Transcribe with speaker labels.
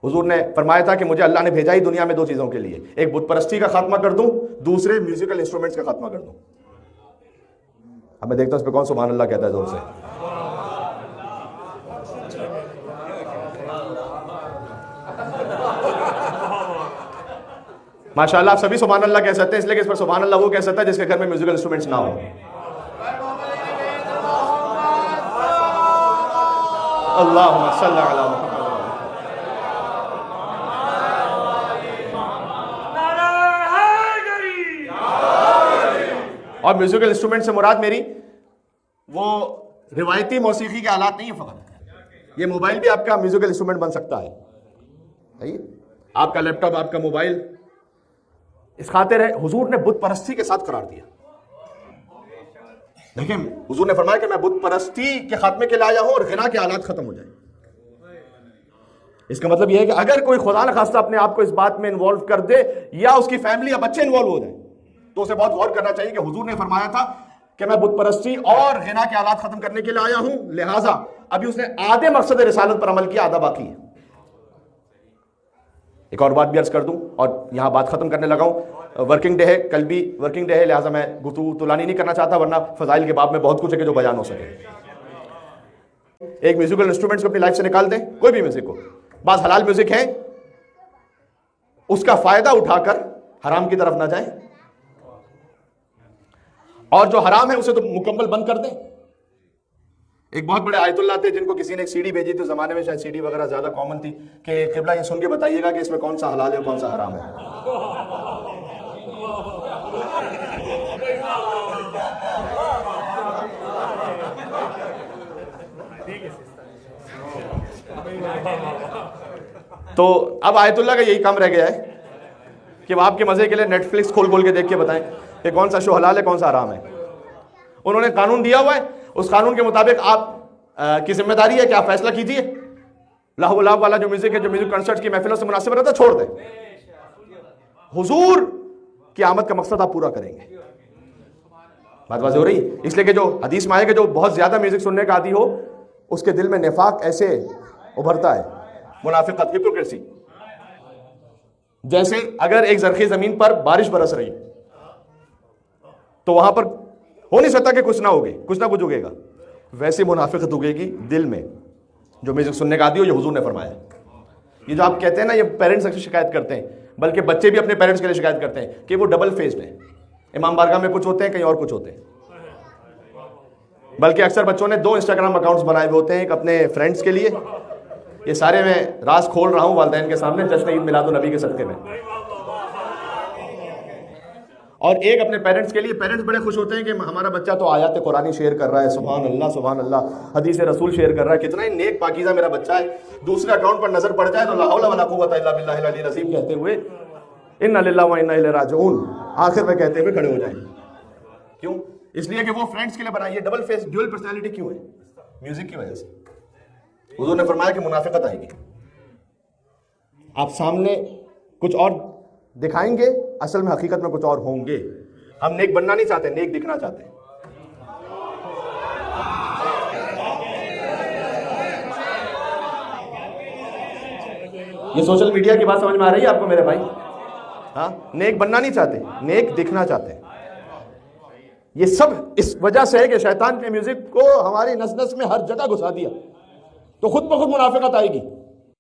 Speaker 1: हुजूर ने फरमाया था कि मुझे अल्लाह ने भेजा ही दुनिया में दो चीज़ों के लिए, एक बुत परस्ती का खात्मा कर दूं, दूसरे म्यूजिकल इंस्ट्रूमेंट्स का खात्मा कर दूं। अब मैं देखता हूं इस पर कौन सुभान अल्लाह कहता है जोर से। माशाअल्लाह आप सभी सुभान अल्लाह कह सकते हैं, इसलिए कि इस पर सुभान अल्लाह वो कह सकता है जिसके घर में म्यूजिकल इंस्ट्रूमेंट्स ना हो। अल्लाहुम्मा सल्ली अला मुहम्मद। और म्यूजिकल इंस्ट्रूमेंट से मुराद मेरी वो रिवायती मौसीकी के आलात नहीं है फकत। ये मोबाइल भी आपका म्यूजिकल इंस्ट्रूमेंट बन सकता है। आपका लैपटॉप, आपका मोबाइल। इस खातिर है हुजूर ने बुत परस्ती के साथ करार दिया। देखिए हुजूर ने फरमाया कि मैं बुत परस्ती के खात्मे के लिए आया हूं और गिना के आलात खत्म हो जाए। इसका मतलब यह है कि अगर कोई खुदा न खास्ता अपने आप को इस बात में इन्वॉल्व कर दे या उसकी फैमिली या बच्चे इन्वॉल्व हो जाए तो उसे बहुत गौर करना चाहिए कि हुजूर ने फरमाया था कि मैं बुत परस्ती और गिना के आलात खत्म करने के लिए आया हूं, लिहाजा अभी उसने आधे मकसद रिसालत पर अमल किया, आधा बाकी है। एक और बात भी अर्ज कर दूं और यहां बात खत्म करने लगा हूं। वर्किंग डे है, कल भी वर्किंग डे है, लिहाजा मैं गुफ्तगू तुलानी नहीं करना चाहता, वरना फजाइल के बाब में बहुत कुछ है कि जो बयान हो सके। एक म्यूजिकल इंस्ट्रूमेंट्स को अपनी लाइफ से निकाल दें, कोई भी म्यूजिक को। बात हलाल म्यूजिक है, उसका फायदा उठाकर हराम की तरफ ना जाए, और जो हराम है उसे तो मुकम्मल बंद कर दें। एक बहुत बड़े आयतुल्लाह थे जिनको किसी ने एक सीडी भेजी थी, जमाने में शायद सीडी वगैरह ज्यादा कॉमन थी, कि किबला ये सुन के बताइएगा कि इसमें कौन सा हलाल है और कौन सा हराम है। तो अब आयतुल्लाह का यही काम रह गया है कि वो आपके मजे के लिए नेटफ्लिक्स खोल खोल के देख के बताएं कि कौन सा शो हलाल है, कौन सा हराम है। उन्होंने कानून दिया हुआ है, उस कानून के मुताबिक आप की जिम्मेदारी है कि आप फैसला कीजिए। लाहौ लाभ वाला जो म्यूजिक है, जो म्यूजिक कंसर्ट की महफिलों से मुनासिब रहता है, छोड़ दें। हुजूर की आमद का मकसद आप पूरा करेंगे। बात वाज़ेह हो रही, इसलिए कि जो हदीस में आया कि जो बहुत ज्यादा म्यूजिक सुनने का आदी हो उसके दिल में निफाक ऐसे उभरता है, मुनाफिकत, हिपोक्रेसी। जैसे अगर एक जरखी जमीन पर बारिश बरस रही तो वहां पर हो नहीं सकता कि कुछ ना होगे, कुछ ना कुछ उगेगा, वैसे मुनाफिकत उगेगी दिल में जो म्यूजिक सुनने का आदी हो। ये हुजूर ने फरमाया। ये जो आप कहते हैं ना, ये पेरेंट्स अक्सर शिकायत करते हैं, बल्कि बच्चे भी अपने पेरेंट्स के लिए शिकायत करते हैं कि वो डबल फेस्ड है। इमाम बारगाह में कुछ होते हैं, कहीं और कुछ होते हैं। बल्कि अक्सर बच्चों ने 2 इंस्टाग्राम अकाउंट्स बनाए हुए होते हैं, एक अपने फ्रेंड्स के लिए, ये सारे मैं राज खोल रहा हूं वालिदैन के सामने जश्न ईद मिलादुन नबी के सदके में, और एक अपने पेरेंट्स के लिए। पेरेंट्स बड़े खुश होते हैं कि हमारा बच्चा तो आयत कुरानी शेयर कर रहा है, सुभान अल्लाह, हदीस रसूल शेयर कर रहा है, कितना ही नेक पाकीज़ा मेरा बच्चा है। दूसरे अकाउंट पर नजर पड़ जाए तो ला हौला वला कुव्वता इल्ला बिल्लाहिल अलील अज़ीम कहते हुए इन्ना लिल्लाहि व इन्ना इलैहि राजिऊन आखिर में कहते हुए खड़े हो जाएंगे। क्यों? इसलिए कि वो फ्रेंड्स के लिए बनाइए। डबल फेस, ड्यूअल पर्सनैलिटी क्यों है? म्यूजिक की वजह से। हुजूर ने फरमाया कि मुनाफिकत आएगी, आप सामने कुछ और दिखाएंगे, असल में हकीकत में कुछ और होंगे। हम नेक बनना नहीं चाहते, नेक दिखना चाहते हैं। ये सोशल मीडिया की बात समझ में आ रही है आपको मेरे भाई? हाँ, नेक बनना नहीं चाहते, नेक दिखना चाहते हैं। ये सब इस वजह से है कि शैतान ने म्यूजिक को हमारी नस नस में हर जगह घुसा दिया, तो खुद ब खुद मुनाफिकत आएगी।